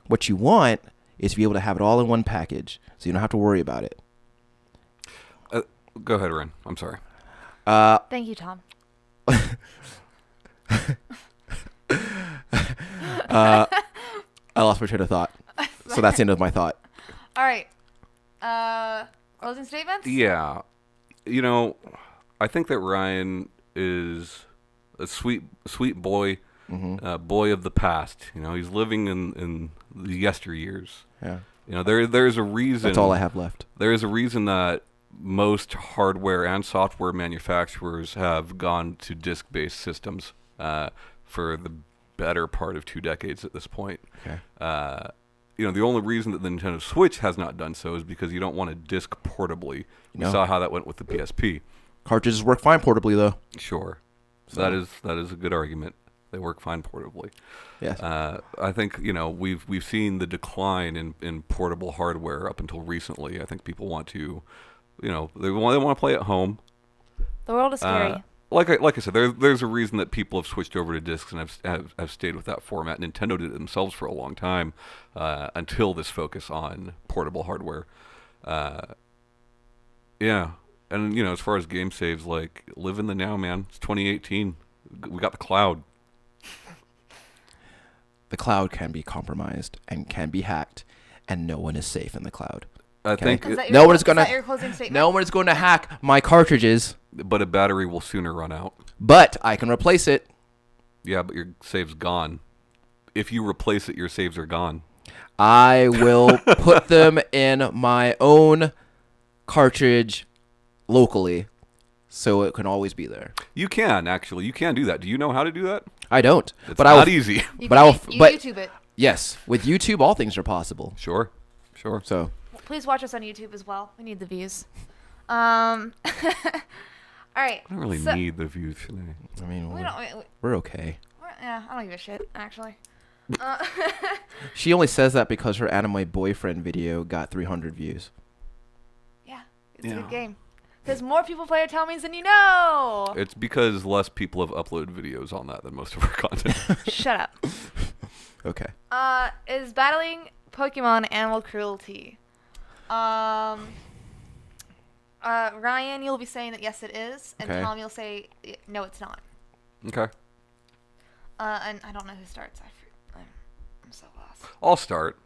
What you want is to be able to have it all in one package, so you don't have to worry about it. Go ahead, Ren. I'm sorry. Thank you, Tom. I lost my train of thought. So that's the end of my thought. All right. Closing statements? Yeah. I think that Ryan is a sweet boy. Mm-hmm. Boy of the past. He's living in the yesteryears. Yeah. There's a reason. That's all I have left. There is a reason that most hardware and software manufacturers have gone to disk-based systems for the better part of 2 decades at this point. Okay. The only reason that the Nintendo Switch has not done so is because you don't want to disc portably. We saw how that went with the PSP. Cartridges work fine portably, though. Sure. So, That is a good argument. They work fine portably. yes. I think we've seen the decline in portable hardware up until recently. I think people want to, they want to play at home. The world is scary. Like I said, there's a reason that people have switched over to discs and have stayed with that format. Nintendo did it themselves for a long time until this focus on portable hardware. Yeah, and as far as game saves, like live in the now, man. It's 2018. We got the cloud. The cloud can be compromised and can be hacked, and no one is safe in the cloud. I think, Is that no one is is gonna- that your closing statement? No one is going to hack my cartridges, but a battery will sooner run out. but I can replace it. Yeah, but your save's gone. If you replace it, your saves are gone. I will put them in my own cartridge locally, so it can always be there. You can do that. Do you know how to do that? I don't, It's but not I will. easy. You but I'll- you but- YouTube it. Yes, with YouTube, all things are possible. Sure. So Please watch us on YouTube as well. We need the views. All right. I don't really so- need the views, Shanee. I mean, We don't. We, we're okay. yeah, I don't give a shit actually. She only says that because her anime boyfriend video got 300 views. Yeah, it's a Yeah. good game. Because more people play Atomies than you know. It's because less people have uploaded videos on that than most of our content. Shut up. Okay. Is battling Pokemon animal cruelty? Ryan, you'll be saying that yes, it is, and Okay. Tom, you'll say no, it's not. Okay. And I don't know who starts. I'm so lost. I'll start.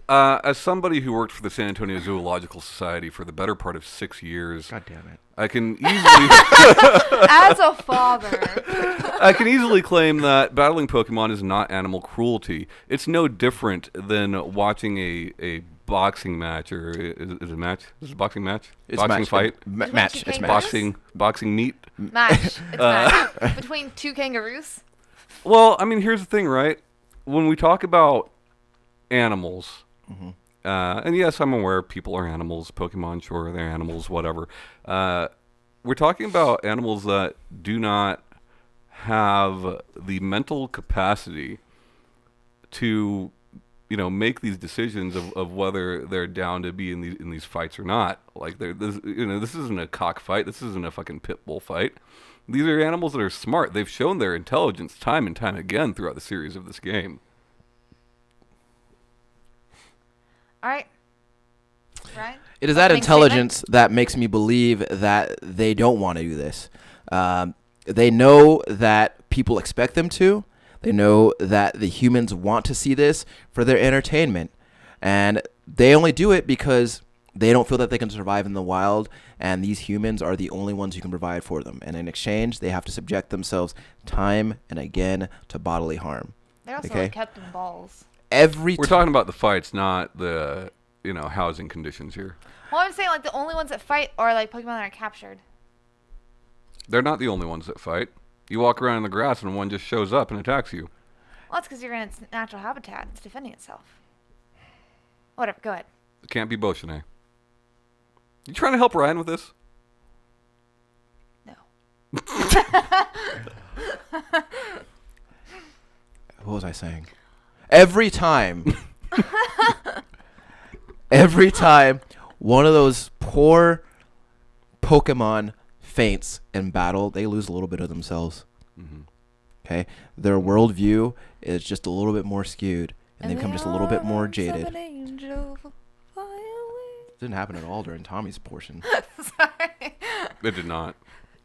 As somebody who worked for the San Antonio Zoological Society for the better part of 6 years, God damn it. I can easily As a father, I can easily claim that battling Pokemon is not animal cruelty. It's no different than watching a boxing match, or is it a match? Is it a boxing match? It's boxing match. fight? Match. It's Kangaroos? match. Boxing meat? match. It's match. Between two kangaroos. Well, I mean, here's the thing, right? When we talk about animals, and yes, I'm aware people are animals. Pokemon, sure, they're animals, whatever. We're talking about animals that do not have the mental capacity to, make these decisions of whether they're down to be in these fights or not. Like, this isn't a cockfight. This isn't a fucking pit bull fight. These are animals that are smart. They've shown their intelligence time and time again throughout the series of this game. All right. Ryan? It is that Opening intelligence that makes me believe that they don't want to do this. They know that people expect them to. They know that the humans want to see this for their entertainment. And they only do it because they don't feel that they can survive in the wild, and these humans are the only ones who can provide for them. And in exchange, they have to subject themselves time and again to bodily harm. They're also Okay. kept in balls. Every We're talking about the fights, not the housing conditions here. Well, I'm saying like the only ones that fight are like Pokemon that are captured. They're not the only ones that fight. You walk around in the grass and one just shows up and attacks you. Well, that's because you're in its natural habitat. It's defending itself. Whatever. Go ahead. It can't be Boshine. You trying to help Ryan with this? No. What was I saying? Every time one of those poor Pokemon faints in battle, they lose a little bit of themselves. Okay? Their worldview is just a little bit more skewed, and they become just a little bit more jaded. Didn't happen at all during Tommy's portion. Sorry. It did not.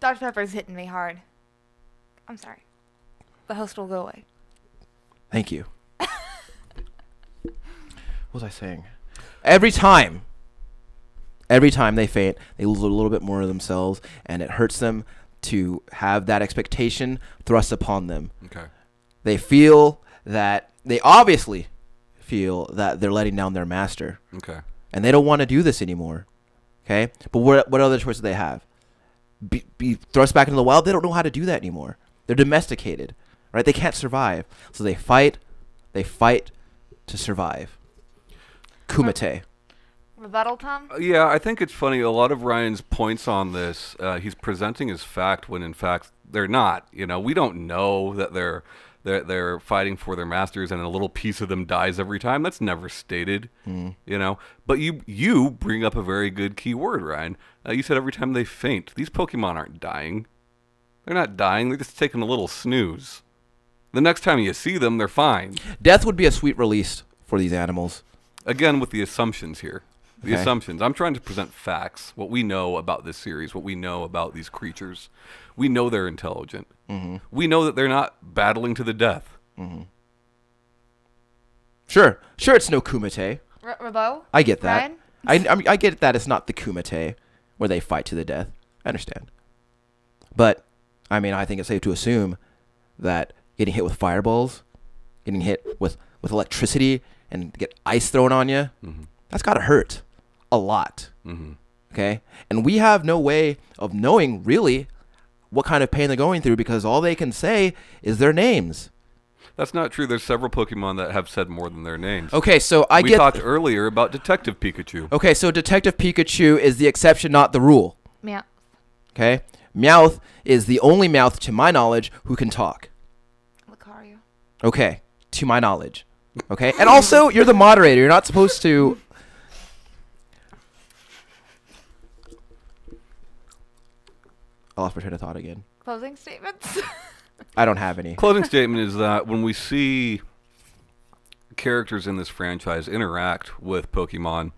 Dr. Pepper's hitting me hard. I'm sorry. The host will go away. Thank you. What was I saying? Every time they faint, they lose a little bit more of themselves, and it hurts them to have that expectation thrust upon them. Okay. They obviously feel that they're letting down their master, Okay. and they don't want to do this anymore. Okay? But what other choice do they have? Be thrust back into the wild? They don't know how to do that anymore. They're domesticated, right? They can't survive. So they fight to survive. Kumite. Rebuttal, Tom? Yeah, I think it's funny. A lot of Ryan's points on this, he's presenting as fact when in fact they're not. We don't know that they're fighting for their masters, and a little piece of them dies every time. That's never stated. But you bring up a very good key word, Ryan. You said every time they faint. These Pokemon aren't dying. They're not dying. They're just taking a little snooze. The next time you see them, they're fine. Death would be a sweet release for these animals. Again, with the assumptions here. The Okay. assumptions. I'm trying to present facts, what we know about this series, what we know about these creatures. We know they're intelligent. We know that they're not battling to the death. Sure, it's no Kumite. Rabo? I get that. Ryan? I get that it's not the Kumite where they fight to the death. I understand. But, I think it's safe to assume that getting hit with fireballs, getting hit with electricity, and get ice thrown on you, that's got to hurt a lot. Okay? And we have no way of knowing, really, what kind of pain they're going through because all they can say is their names. That's not true. There's several Pokemon that have said more than their names. Okay, so We talked earlier about Detective Pikachu. Okay, so Detective Pikachu is the exception, not the rule. Yeah. Okay? Meowth is the only Meowth, to my knowledge, who can talk. Lucario. Okay, to my knowledge. Okay? And also, you're the moderator. You're not supposed to... I lost my train of thought again. Closing statements? I don't have any. Closing statement is that when we see characters in this franchise interact with Pokemon,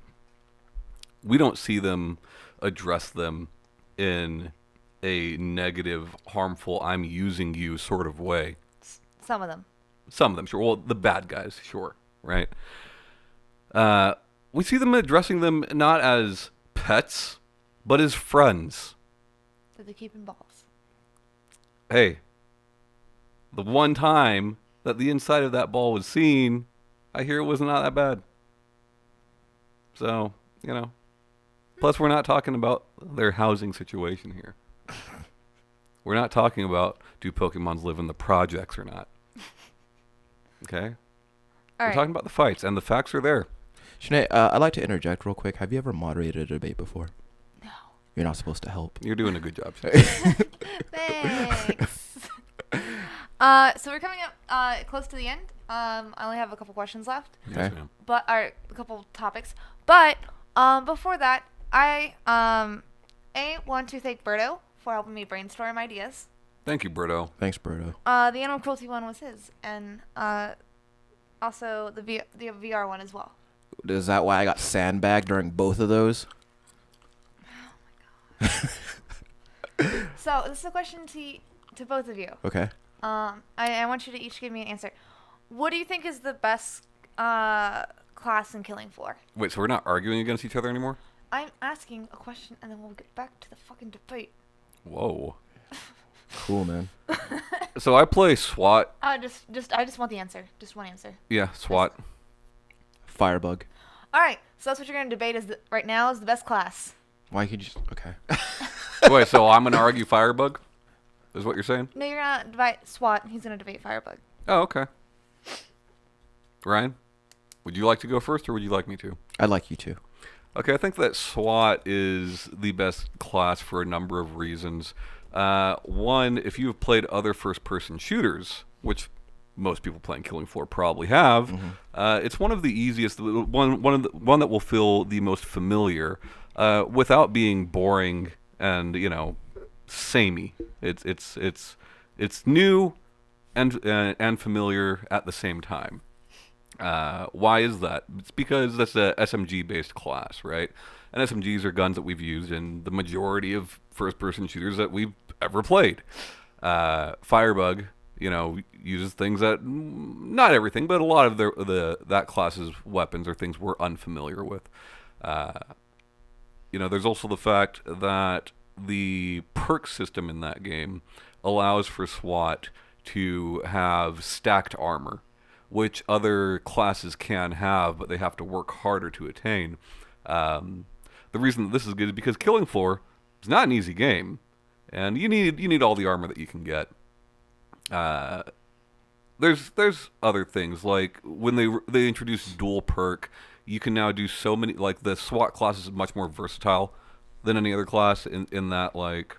we don't see them address them in a negative, harmful, I'm using you sort of way. Some of them. Some of them, sure. Well, the bad guys, sure, right? We see them addressing them not as pets, but as friends. That they keep in balls. Hey, the one time that the inside of that ball was seen, I hear it was not that bad. So, Plus, we're not talking about their housing situation here. We're not talking about do Pokemons live in the projects or not. Okay? We're talking about the fights, and the facts are there. Shanee, I'd like to interject real quick. Have you ever moderated a debate before? No. You're not supposed to help. You're doing a good job. Shanee. Thanks. So we're coming up close to the end. I only have a couple questions left, Okay. Yes, ma'am. but a couple topics. But before that, I want to thank Berto for helping me brainstorm ideas. Thank you, Berto. Thanks, Berto. The animal cruelty one was his, and also the VR one as well. Is that why I got sandbagged during both of those? So this is a question to both of you. Okay. I want you to each give me an answer. What do you think is the best class in Killing Floor? Wait, so we're not arguing against each other anymore? I'm asking a question, and then we'll get back to the fucking debate. Whoa. Cool, man. So I play SWAT. I just want the answer. Just one answer. Yeah, SWAT. Firebug. All right. So that's what you're gonna debate right now is the best class. Why could you just... Okay. Wait, so I'm going to argue Firebug? Is what you're saying? No, you're gonna debate SWAT. He's gonna debate Firebug. Oh, okay. Ryan, would you like to go first, or would you like me to? I'd like you to. Okay, I think that SWAT is the best class for a number of reasons. One, if you've played other first-person shooters, which most people playing Killing Floor probably have, it's one of the easiest, one that will feel the most familiar, without being boring and samey. It's new and familiar at the same time. Why is that? It's because that's a SMG-based class, right? And SMGs are guns that we've used in the majority of first-person shooters that we've ever played. Firebug, uses things that not everything, but a lot of that class's weapons are things we're unfamiliar with. There's also the fact that the perk system in that game allows for SWAT to have stacked armor, which other classes can have, but they have to work harder to attain. The reason that this is good is because Killing Floor is not an easy game, and you need all the armor that you can get. There's other things, like when they introduced dual perk, you can now do so many, like the SWAT class is much more versatile than any other class in that, like,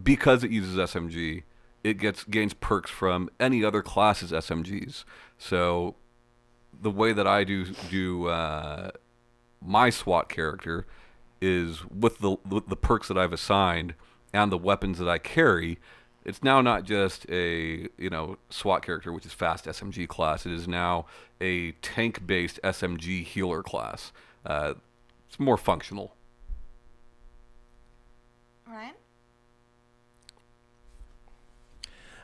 because it uses SMG, it gains perks from any other class's SMGs. So the way that I do my SWAT character is with the perks that I've assigned and the weapons that I carry. It's now not just a SWAT character, which is fast SMG class. It is now a tank-based SMG healer class. It's more functional. Ryan?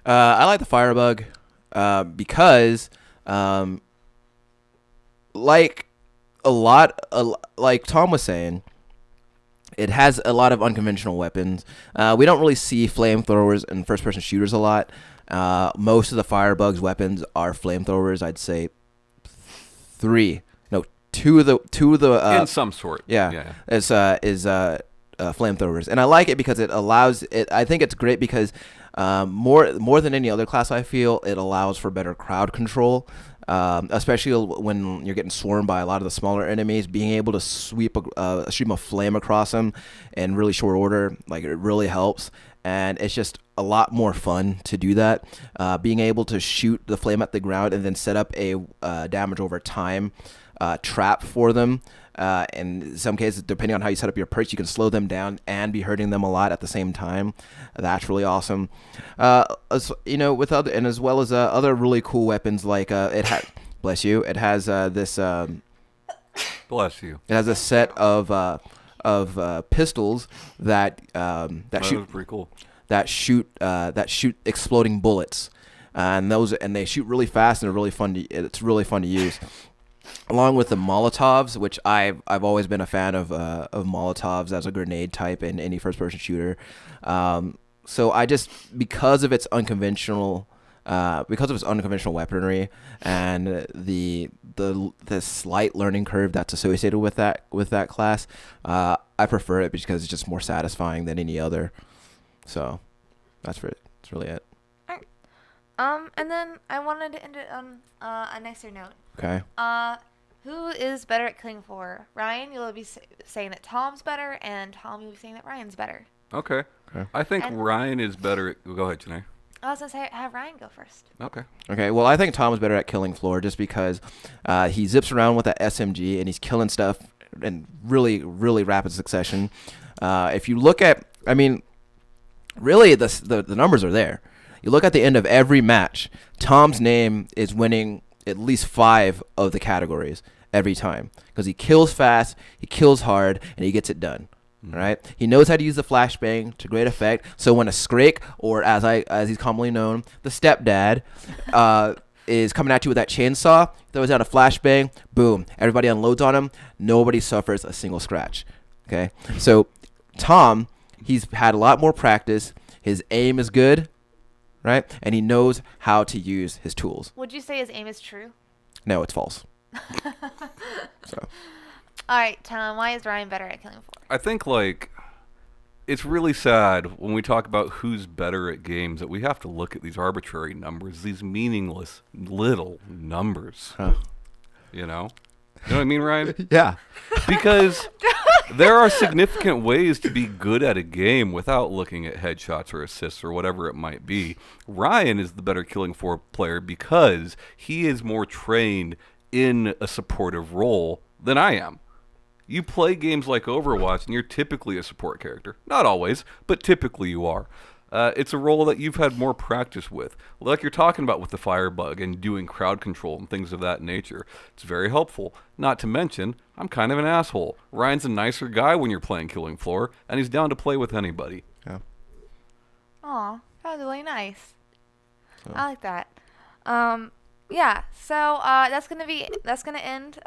I like the Firebug because, like like Tom was saying, it has a lot of unconventional weapons. We don't really see flamethrowers in first-person shooters a lot. Most of the Firebug's weapons are flamethrowers. I'd say two of the in some sort. Yeah. Is flamethrowers, and I like it because it allows it. I think it's great because more than any other class, I feel it allows for better crowd control, especially when you're getting swarmed by a lot of the smaller enemies. Being able to sweep a stream of flame across them in really short order, like it really helps. And it's just a lot more fun to do that. Being able to shoot the flame at the ground and then set up a damage over time trap for them. In some cases, depending on how you set up your perks, you can slow them down and be hurting them a lot at the same time. That's really awesome. With other and as well as other really cool weapons like bless you. It has this. Bless you. It has a set of pistols that shoot. Was pretty cool. That shoot exploding bullets, and they shoot really fast and it's really fun to use. Along with the Molotovs, which I've always been a fan of Molotovs as a grenade type in any first person shooter. So I just because of its unconventional weaponry and the slight learning curve that's associated with that class, I prefer it because it's just more satisfying than any other. So that's really it. And then I wanted to end it on a nicer note. Okay. Who is better at killing floor? Ryan, you'll be saying that Tom's better, and Tom, you'll be saying that Ryan's better. Okay. I think Ryan is better at... Go ahead, Shanee. I was going to say, have Ryan go first. Okay, well, I think Tom's better at killing floor just because he zips around with that SMG, and he's killing stuff in really, really rapid succession. If you look at... I mean, really, the numbers are there. You look at the end of every match, Tom's name is winning at least 5 of the categories every time because he kills fast, he kills hard, and he gets it done. All right, he knows how to use the flashbang to great effect. So when a Scrake, or as he's commonly known, the stepdad, is coming at you with that chainsaw, throws out a flashbang, boom, everybody unloads on him. Nobody suffers a single scratch. Okay, so Tom, he's had a lot more practice. His aim is good. Right? And he knows how to use his tools. Would you say his aim is true? No, it's false. So. All right, Tom, why is Ryan better at killing floor? I think, it's really sad when we talk about who's better at games that we have to look at these arbitrary numbers, these meaningless little numbers. Huh. You know what I mean, Ryan? Yeah. Because there are significant ways to be good at a game without looking at headshots or assists or whatever it might be. Ryan is the better killing floor player because he is more trained in a supportive role than I am. You play games like Overwatch and you're typically a support character. Not always, but typically you are. It's a role that you've had more practice with. Like you're talking about with the Firebug and doing crowd control and things of that nature. It's very helpful. Not to mention, I'm kind of an asshole. Ryan's a nicer guy when you're playing Killing Floor, and he's down to play with anybody. Yeah. Aw, that was really nice. So. I like that. Yeah, so that's gonna end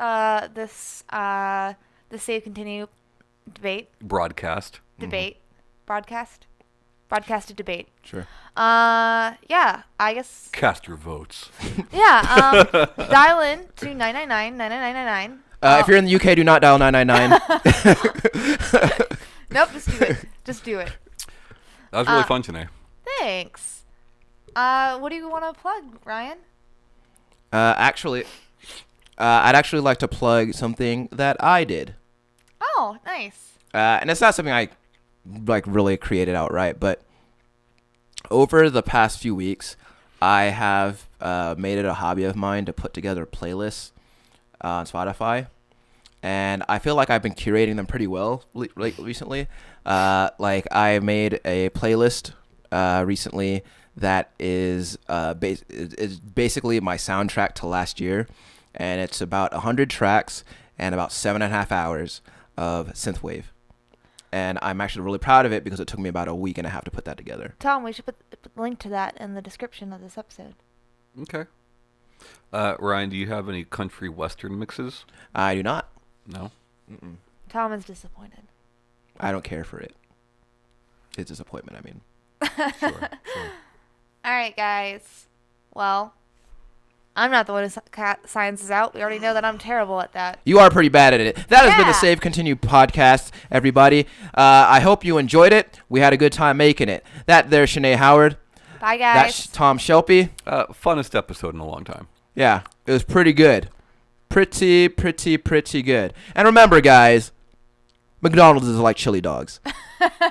this the save continue debate. Broadcast. Debate. Broadcast. Broadcasted debate. Sure. Yeah, I guess. Cast your votes. Yeah. Dial in to 999-99999. If you're in the UK, do not dial 999. Nope, just do it. Just do it. That was really fun, Shanee. Thanks. What do you want to plug, Ryan? I'd actually like to plug something that I did. Oh, nice. And it's not something I really created outright, but over the past few weeks, I have made it a hobby of mine to put together playlists on Spotify, and I feel like I've been curating them pretty well recently. Like I made a playlist recently that is basically my soundtrack to last year, and it's about 100 tracks and about 7.5 hours of synthwave. And I'm actually really proud of it because it took me about a week and a half to put that together. Tom, we should put the link to that in the description of this episode. Okay. Ryan, do you have any country western mixes? I do not. No. Mm-mm. Tom is disappointed. I don't care for it. It's disappointment, I mean. Sure. All right, guys. Well, I'm not the one who signs us out. We already know that I'm terrible at that. You are pretty bad at it. That has been the Yeah. Save Continue podcast, everybody. I hope you enjoyed it. We had a good time making it. That there's Shanee Howard. Bye, guys. That's Tom Shelby. Funnest episode in a long time. Yeah, it was pretty good. Pretty good. And remember, guys, McDonald's is like chili dogs.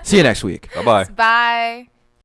See you next week. Bye-bye. Bye.